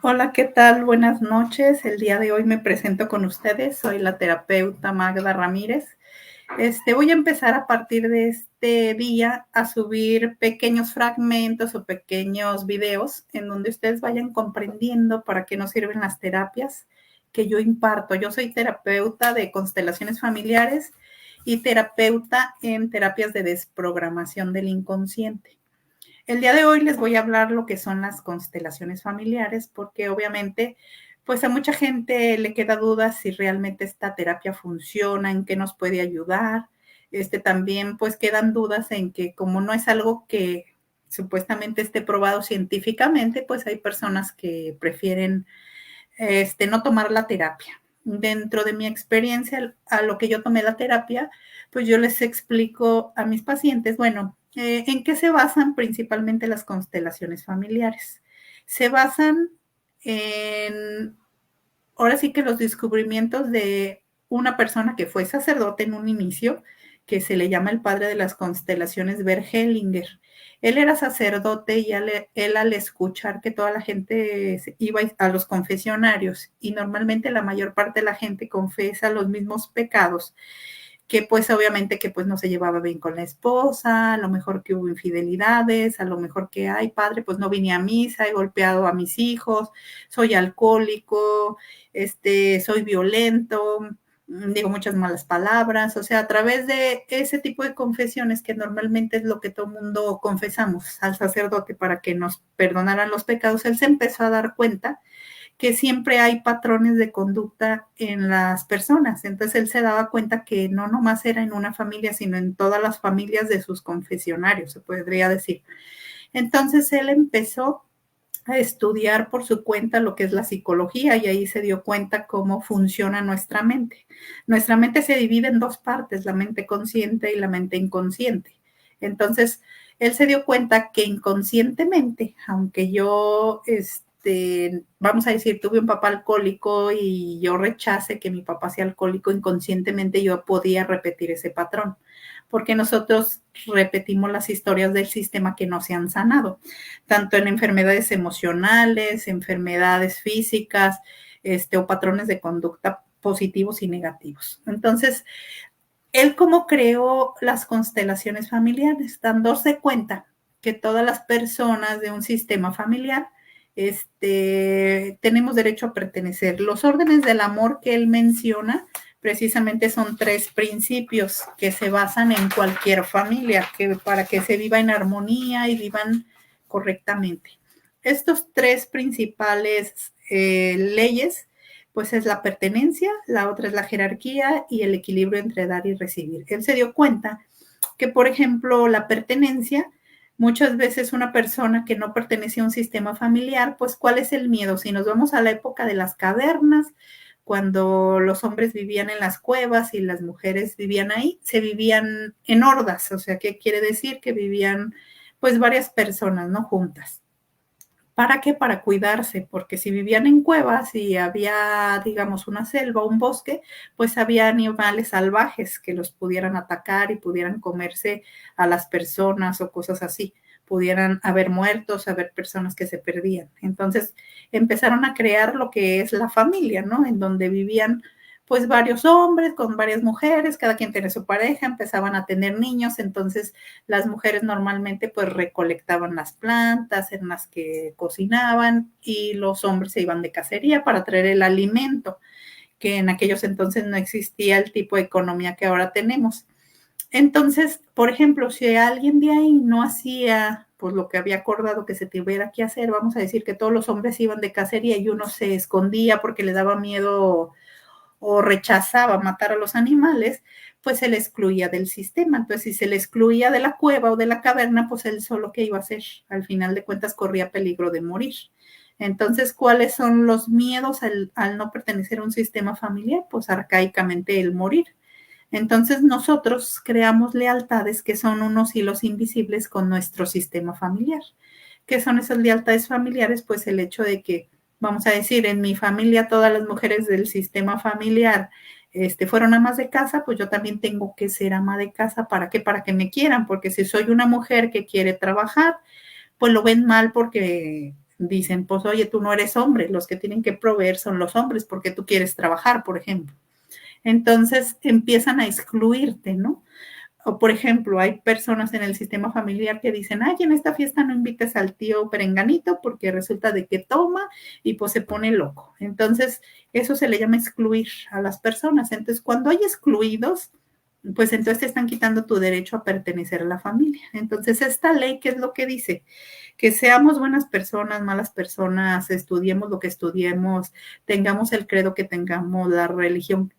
Hola, ¿qué tal? Buenas noches. El día de hoy me presento con ustedes. Soy la terapeuta Magda Ramírez. Voy a empezar a partir de este día a subir pequeños fragmentos o pequeños videos en donde ustedes vayan comprendiendo para qué nos sirven las terapias que yo imparto. Yo soy terapeuta de constelaciones familiares y terapeuta en terapias de desprogramación del inconsciente. El día de hoy les voy a hablar lo que son las constelaciones familiares, porque obviamente, pues a mucha gente le queda duda si realmente esta terapia funciona, en qué nos puede ayudar. También, pues quedan dudas en que como no es algo que supuestamente esté probado científicamente, pues hay personas que prefieren no tomar la terapia. Dentro de mi experiencia, a lo que yo tomé la terapia, pues yo les explico a mis pacientes, bueno, ¿en qué se basan principalmente las constelaciones familiares? Se basan en, ahora sí que los descubrimientos de una persona que fue sacerdote en un inicio, que se le llama el padre de las constelaciones, Bert Hellinger. Él era sacerdote y él al escuchar que toda la gente iba a los confesionarios y normalmente la mayor parte de la gente confesa los mismos pecados, que pues obviamente que pues no se llevaba bien con la esposa, a lo mejor que hubo infidelidades, a lo mejor que, ay padre, pues no vine a misa, he golpeado a mis hijos, soy alcohólico, soy violento, digo muchas malas palabras, o sea, a través de ese tipo de confesiones que normalmente es lo que todo mundo confesamos al sacerdote para que nos perdonaran los pecados, él se empezó a dar cuenta que siempre hay patrones de conducta en las personas. Entonces él se daba cuenta que no nomás era en una familia, sino en todas las familias de sus confesionarios, se podría decir. Entonces él empezó a estudiar por su cuenta lo que es la psicología y ahí se dio cuenta cómo funciona nuestra mente. Nuestra mente se divide en dos partes, la mente consciente y la mente inconsciente. Entonces, él se dio cuenta que inconscientemente, aunque yo, vamos a decir, tuve un papá alcohólico y yo rechace que mi papá sea alcohólico, inconscientemente yo podía repetir ese patrón, porque nosotros repetimos las historias del sistema que no se han sanado, tanto en enfermedades emocionales, enfermedades físicas, o patrones de conducta positivos y negativos. Entonces, él como creó las constelaciones familiares, dándose cuenta que todas las personas de un sistema familiar tenemos derecho a pertenecer. Los órdenes del amor que él menciona precisamente son tres principios que se basan en cualquier familia, que para que se viva en armonía y vivan correctamente. Estos tres principales leyes pues es la pertenencia, la otra es la jerarquía y el equilibrio entre dar y recibir. Él se dio cuenta que, por ejemplo, la pertenencia, muchas veces una persona que no pertenece a un sistema familiar, pues ¿cuál es el miedo? Si nos vamos a la época de las cavernas, cuando los hombres vivían en las cuevas y las mujeres vivían ahí, se vivían en hordas, o sea, ¿qué quiere decir? Que vivían pues varias personas, ¿no? Juntas. ¿Para qué? Para cuidarse, porque si vivían en cuevas y había, digamos, una selva, un bosque, pues había animales salvajes que los pudieran atacar y pudieran comerse a las personas o cosas así. Pudieran haber muertos, haber personas que se perdían. Entonces empezaron a crear lo que es la familia, ¿no? En donde vivían pues varios hombres con varias mujeres, cada quien tiene su pareja, empezaban a tener niños, entonces las mujeres normalmente pues recolectaban las plantas en las que cocinaban y los hombres se iban de cacería para traer el alimento, que en aquellos entonces no existía el tipo de economía que ahora tenemos. Entonces, por ejemplo, si alguien de ahí no hacía pues lo que había acordado que se tuviera que hacer, vamos a decir que todos los hombres iban de cacería y uno se escondía porque le daba miedo o rechazaba matar a los animales, pues se le excluía del sistema. Entonces, si se le excluía de la cueva o de la caverna, pues él solo qué iba a hacer. Al final de cuentas corría peligro de morir. Entonces, ¿cuáles son los miedos al no pertenecer a un sistema familiar? Pues arcaicamente el morir. Entonces nosotros creamos lealtades que son unos hilos invisibles con nuestro sistema familiar. ¿Qué son esas lealtades familiares? Pues el hecho de que, vamos a decir, en mi familia todas las mujeres del sistema familiar fueron amas de casa, pues yo también tengo que ser ama de casa. ¿Para qué? Para que me quieran, porque si soy una mujer que quiere trabajar, pues lo ven mal porque dicen, pues oye, tú no eres hombre, los que tienen que proveer son los hombres porque tú quieres trabajar, por ejemplo. Entonces empiezan a excluirte, ¿no? O por ejemplo, hay personas en el sistema familiar que dicen, ay, en esta fiesta no invites al tío perenganito porque resulta de que toma y pues se pone loco. Entonces, eso se le llama excluir a las personas. Entonces, cuando hay excluidos, pues entonces te están quitando tu derecho a pertenecer a la familia. Entonces, esta ley, ¿qué es lo que dice? Que seamos buenas personas, malas personas, estudiemos lo que estudiemos, tengamos el credo que tengamos, la religión,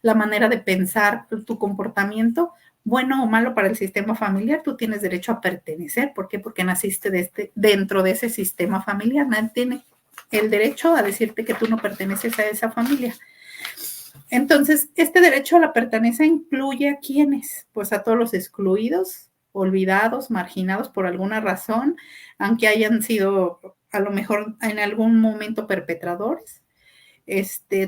la manera de pensar, tu comportamiento, bueno o malo para el sistema familiar, tú tienes derecho a pertenecer. ¿Por qué? Porque naciste dentro de ese sistema familiar. Nadie tiene el derecho a decirte que tú no perteneces a esa familia. Entonces, este derecho a la pertenencia incluye a quiénes, pues a todos los excluidos, olvidados, marginados por alguna razón, aunque hayan sido a lo mejor en algún momento perpetradores,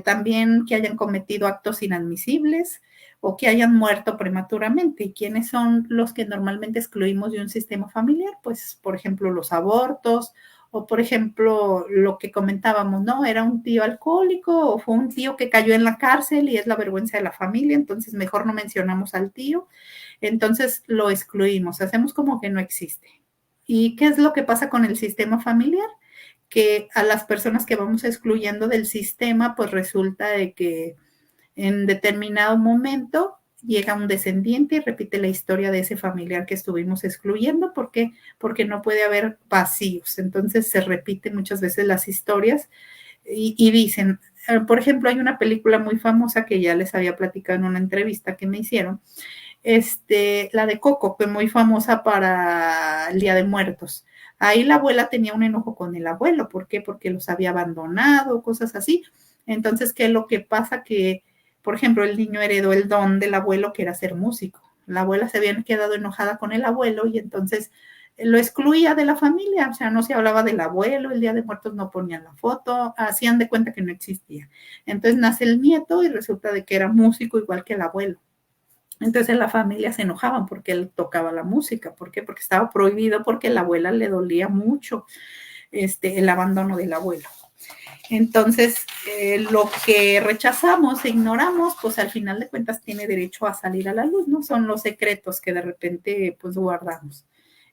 también que hayan cometido actos inadmisibles o que hayan muerto prematuramente. ¿Y quiénes son los que normalmente excluimos de un sistema familiar? Pues, por ejemplo, los abortos o, por ejemplo, lo que comentábamos, ¿no? Era un tío alcohólico o fue un tío que cayó en la cárcel y es la vergüenza de la familia, entonces mejor no mencionamos al tío, entonces lo excluimos, hacemos como que no existe. ¿Y qué es lo que pasa con el sistema familiar? Que a las personas que vamos excluyendo del sistema, pues resulta de que en determinado momento llega un descendiente y repite la historia de ese familiar que estuvimos excluyendo. ¿Por qué? Porque no puede haber vacíos. Entonces se repiten muchas veces las historias y dicen, por ejemplo, hay una película muy famosa que ya les había platicado en una entrevista que me hicieron, la de Coco, que es muy famosa para el Día de Muertos. Ahí la abuela tenía un enojo con el abuelo. ¿Por qué? Porque los había abandonado, cosas así. Entonces, ¿qué es lo que pasa? Que, por ejemplo, el niño heredó el don del abuelo, que era ser músico. La abuela se había quedado enojada con el abuelo y entonces lo excluía de la familia. O sea, no se hablaba del abuelo, el Día de Muertos no ponían la foto, hacían de cuenta que no existía. Entonces nace el nieto y resulta de que era músico igual que el abuelo. Entonces la familia se enojaban porque él tocaba la música. ¿Por qué? Porque estaba prohibido, porque a la abuela le dolía mucho el abandono del abuelo. Entonces, lo que rechazamos e ignoramos, pues al final de cuentas tiene derecho a salir a la luz, ¿no? Son los secretos que de repente pues guardamos.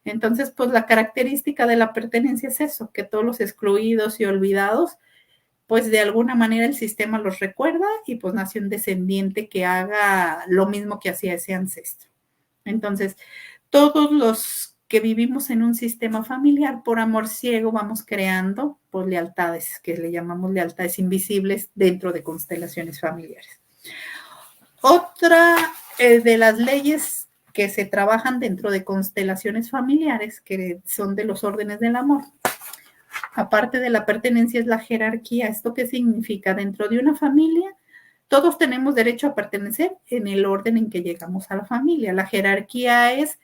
Entonces, pues la característica de la pertenencia es eso, que todos los excluidos y olvidados pues de alguna manera el sistema los recuerda y pues nació un descendiente que haga lo mismo que hacía ese ancestro. Entonces, todos los que vivimos en un sistema familiar, por amor ciego, vamos creando pues, lealtades, que le llamamos lealtades invisibles dentro de constelaciones familiares. Otra de las leyes que se trabajan dentro de constelaciones familiares, que son de los órdenes del amor, aparte de la pertenencia, es la jerarquía. ¿Esto qué significa? Dentro de una familia, todos tenemos derecho a pertenecer en el orden en que llegamos a la familia. La jerarquía es,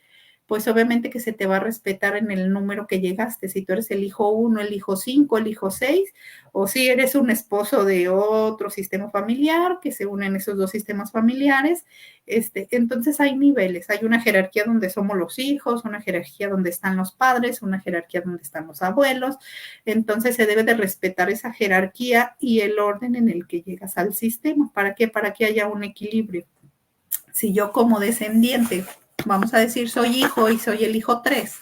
pues obviamente que se te va a respetar en el número que llegaste. Si tú eres el hijo 1, el hijo 5, el hijo 6, o si eres un esposo de otro sistema familiar, que se unen esos dos sistemas familiares, entonces hay niveles. Hay una jerarquía donde somos los hijos, una jerarquía donde están los padres, una jerarquía donde están los abuelos. Entonces se debe de respetar esa jerarquía y el orden en el que llegas al sistema. ¿Para qué? Para que haya un equilibrio. Si yo como descendiente, vamos a decir, soy hijo y soy el hijo 3,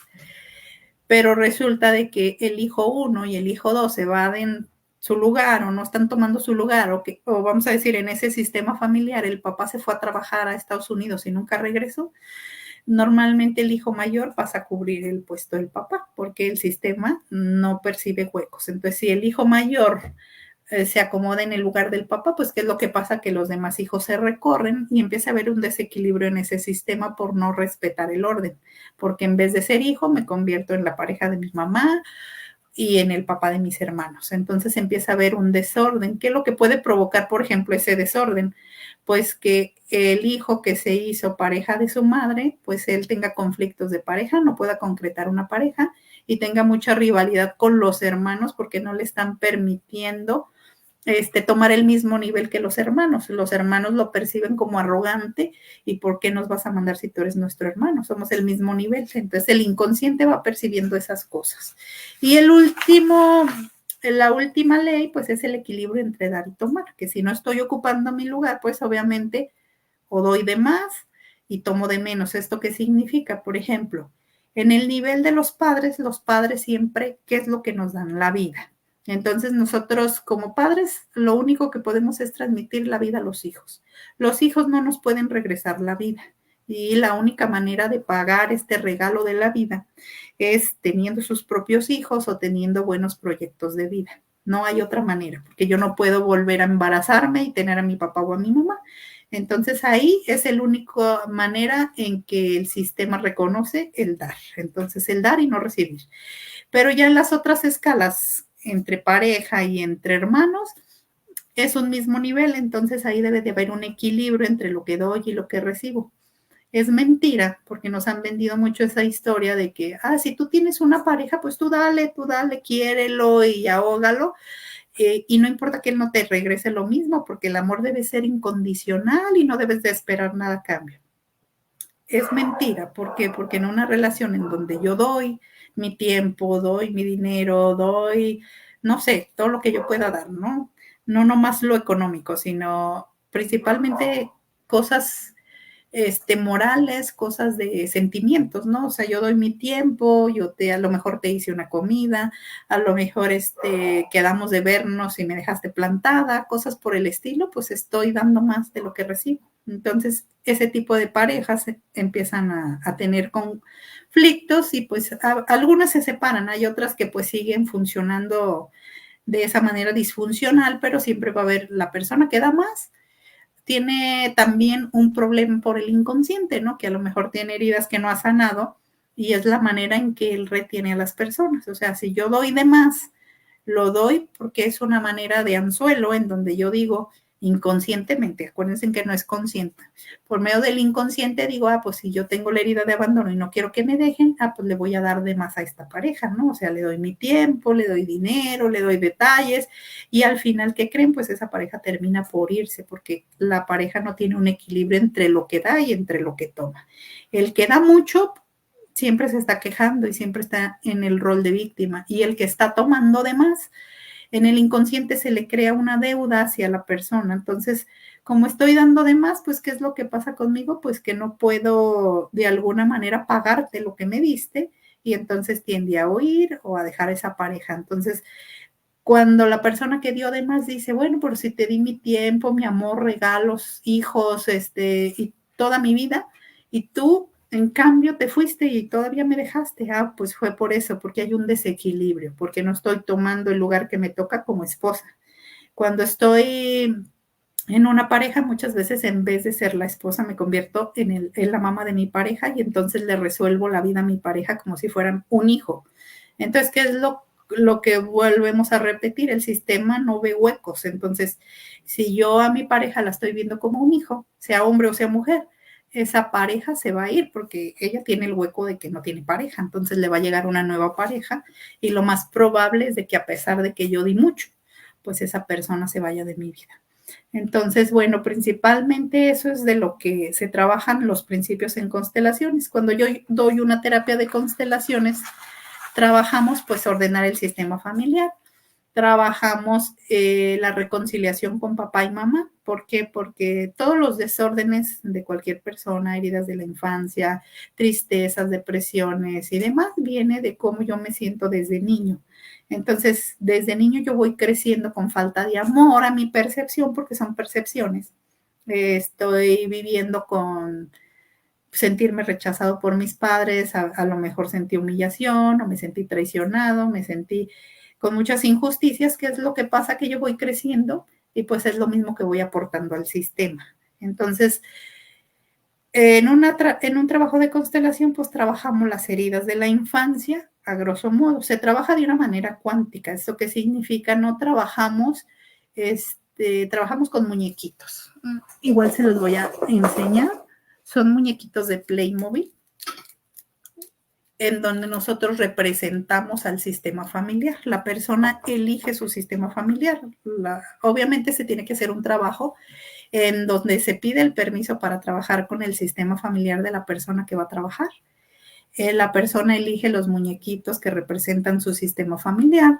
pero resulta de que el hijo 1 y el hijo 2 se evaden su lugar o no están tomando su lugar, o vamos a decir, en ese sistema familiar el papá se fue a trabajar a Estados Unidos y nunca regresó, normalmente el hijo mayor pasa a cubrir el puesto del papá, porque el sistema no percibe huecos. Entonces, si el hijo mayor se acomoda en el lugar del papá, pues qué es lo que pasa, que los demás hijos se recorren y empieza a haber un desequilibrio en ese sistema por no respetar el orden, porque en vez de ser hijo me convierto en la pareja de mi mamá y en el papá de mis hermanos. Entonces empieza a haber un desorden. ¿Qué es lo que puede provocar, por ejemplo, ese desorden? Pues que el hijo que se hizo pareja de su madre, pues él tenga conflictos de pareja, no pueda concretar una pareja y tenga mucha rivalidad con los hermanos porque no le están permitiendo tomar el mismo nivel que los hermanos. Los hermanos lo perciben como arrogante y ¿por qué nos vas a mandar si tú eres nuestro hermano? Somos el mismo nivel. Entonces el inconsciente va percibiendo esas cosas. Y la última ley, pues es el equilibrio entre dar y tomar, que si no estoy ocupando mi lugar, pues obviamente o doy de más y tomo de menos. ¿Esto qué significa? Por ejemplo, en el nivel de los padres siempre, ¿qué es lo que nos dan? La vida. Entonces nosotros como padres lo único que podemos es transmitir la vida a los hijos. Los hijos no nos pueden regresar la vida y la única manera de pagar este regalo de la vida es teniendo sus propios hijos o teniendo buenos proyectos de vida. No hay otra manera, porque yo no puedo volver a embarazarme y tener a mi papá o a mi mamá. Entonces ahí es la única manera en que el sistema reconoce el dar. Entonces el dar y no recibir. Pero ya en las otras escalas, entre pareja y entre hermanos, es un mismo nivel. Entonces ahí debe de haber un equilibrio entre lo que doy y lo que recibo. Es mentira, porque nos han vendido mucho esa historia de que, si tú tienes una pareja, pues tú dale, quiérelo y ahógalo. Y no importa que él no te regrese lo mismo, porque el amor debe ser incondicional y no debes de esperar nada a cambio. Es mentira, ¿por qué? Porque en una relación en donde yo doy mi tiempo, doy mi dinero, doy, no sé, todo lo que yo pueda dar, ¿no? No nomás lo económico, sino principalmente cosas morales, cosas de sentimientos, ¿no? O sea, yo doy mi tiempo, a lo mejor te hice una comida, a lo mejor quedamos de vernos y me dejaste plantada, cosas por el estilo, pues estoy dando más de lo que recibo. Entonces, ese tipo de parejas empiezan a tener conflictos y pues algunas se separan, hay otras que pues siguen funcionando de esa manera disfuncional, pero siempre va a haber la persona que da más tiene también un problema por el inconsciente, ¿no? Que a lo mejor tiene heridas que no ha sanado y es la manera en que él retiene a las personas. O sea, si yo doy de más, lo doy porque es una manera de anzuelo en donde yo digo inconscientemente, acuérdense que no es consciente, por medio del inconsciente digo, pues si yo tengo la herida de abandono y no quiero que me dejen, pues le voy a dar de más a esta pareja, ¿no? O sea, le doy mi tiempo, le doy dinero, le doy detalles y al final, ¿qué creen? Pues esa pareja termina por irse porque la pareja no tiene un equilibrio entre lo que da y entre lo que toma. El que da mucho siempre se está quejando y siempre está en el rol de víctima. Y el que está tomando de más, en el inconsciente se le crea una deuda hacia la persona. Entonces, como estoy dando de más, pues, ¿qué es lo que pasa conmigo? Pues que no puedo de alguna manera pagarte lo que me diste y entonces tiende a huir o a dejar esa pareja. Entonces, cuando la persona que dio de más dice, bueno, pero si te di mi tiempo, mi amor, regalos, hijos, y toda mi vida, y tú, en cambio, te fuiste y todavía me dejaste. Pues fue por eso, porque hay un desequilibrio, porque no estoy tomando el lugar que me toca como esposa. Cuando estoy en una pareja, muchas veces en vez de ser la esposa, me convierto en la mamá de mi pareja y entonces le resuelvo la vida a mi pareja como si fueran un hijo. Entonces, ¿qué es lo que volvemos a repetir? El sistema no ve huecos. Entonces, si yo a mi pareja la estoy viendo como un hijo, sea hombre o sea mujer, esa pareja se va a ir porque ella tiene el hueco de que no tiene pareja. Entonces le va a llegar una nueva pareja y lo más probable es de que a pesar de que yo di mucho, pues esa persona se vaya de mi vida. Entonces, bueno, principalmente eso es de lo que se trabajan los principios en constelaciones. Cuando yo doy una terapia de constelaciones, trabajamos pues ordenar el sistema familiar, trabajamos la reconciliación con papá y mamá. ¿Por qué? Porque todos los desórdenes de cualquier persona, heridas de la infancia, tristezas, depresiones y demás, viene de cómo yo me siento desde niño. Entonces, desde niño yo voy creciendo con falta de amor a mi percepción, porque son percepciones. Estoy viviendo con sentirme rechazado por mis padres, a lo mejor sentí humillación o me sentí traicionado, me sentí con muchas injusticias, que es lo que pasa que yo voy creciendo y pues es lo mismo que voy aportando al sistema. Entonces, en un trabajo de constelación, pues trabajamos las heridas de la infancia, a grosso modo. Se trabaja de una manera cuántica. ¿Eso qué significa? No trabajamos, trabajamos con muñequitos. Igual se los voy a enseñar. Son muñequitos de Playmobil. en donde nosotros representamos al sistema familiar. La persona elige su sistema familiar. Obviamente se tiene que hacer un trabajo en donde se pide el permiso para trabajar con el sistema familiar de la persona que va a trabajar. La persona elige los muñequitos que representan su sistema familiar.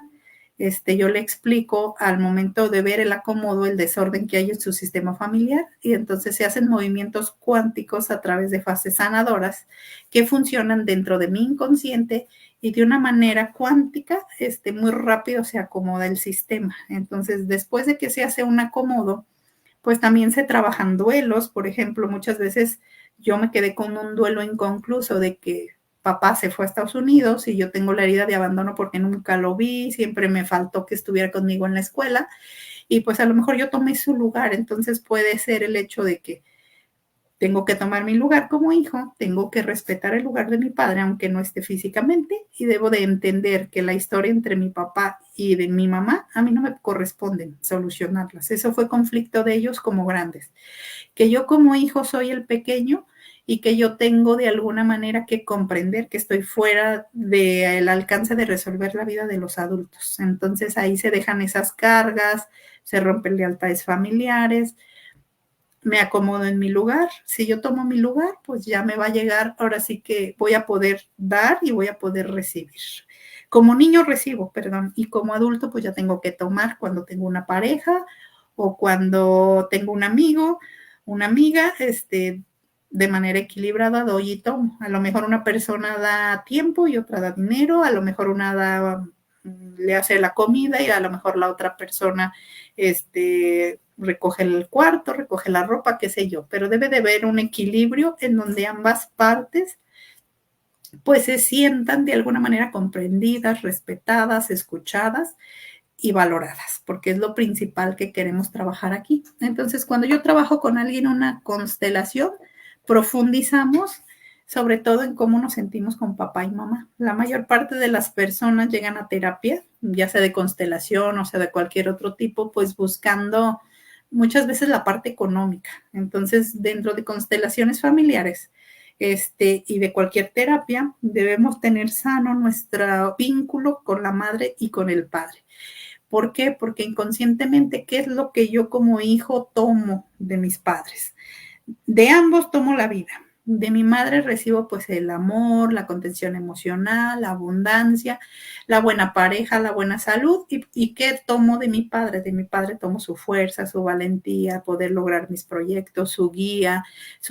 Yo le explico al momento de ver el acomodo, el desorden que hay en su sistema familiar, y entonces se hacen movimientos cuánticos a través de fases sanadoras que funcionan dentro de mi inconsciente, y de una manera cuántica, muy rápido se acomoda el sistema. Entonces, después de que se hace un acomodo, pues también se trabajan duelos. Por ejemplo, muchas veces yo me quedé con un duelo inconcluso de que papá se fue a Estados Unidos y yo tengo la herida de abandono porque nunca lo vi, siempre me faltó que estuviera conmigo en la escuela, y pues a lo mejor yo tomé su lugar. Entonces puede ser el hecho de que tengo que tomar mi lugar como hijo, tengo que respetar el lugar de mi padre, aunque no esté físicamente, y debo de entender que la historia entre mi papá y de mi mamá, a mí no me corresponden solucionarlas. Eso fue conflicto de ellos como grandes. Que yo como hijo soy el pequeño y que yo tengo de alguna manera que comprender que estoy fuera del alcance de resolver la vida de los adultos. Entonces ahí se dejan esas cargas, se rompen lealtades familiares, me acomodo en mi lugar. Si yo tomo mi lugar, pues ya me va a llegar, ahora sí que voy a poder dar y voy a poder recibir. Como niño recibo, perdón, y como adulto pues ya tengo que tomar cuando tengo una pareja o cuando tengo un amigo, una amiga, de manera equilibrada doy y tomo. A lo mejor una persona da tiempo y otra da dinero, a lo mejor una da, le hace la comida, y a lo mejor la otra persona, recoge el cuarto, recoge la ropa, qué sé yo, pero debe de haber un equilibrio en donde ambas partes pues se sientan de alguna manera comprendidas, respetadas, escuchadas y valoradas, porque es lo principal que queremos trabajar aquí. Entonces, cuando yo trabajo con alguien una constelación, profundizamos sobre todo en cómo nos sentimos con papá y mamá. La mayor parte de las personas llegan a terapia, ya sea de constelación o sea de cualquier otro tipo, pues buscando muchas veces la parte económica. Entonces, dentro de constelaciones familiares, y de cualquier terapia, debemos tener sano nuestro vínculo con la madre y con el padre. ¿Por qué? Porque inconscientemente, ¿qué es lo que yo como hijo tomo de mis padres? De ambos tomo la vida. De mi madre recibo pues el amor, la contención emocional, la abundancia, la buena pareja, la buena salud. ¿Y qué tomo de mi padre? De mi padre tomo su fuerza, su valentía, poder lograr mis proyectos, su guía, su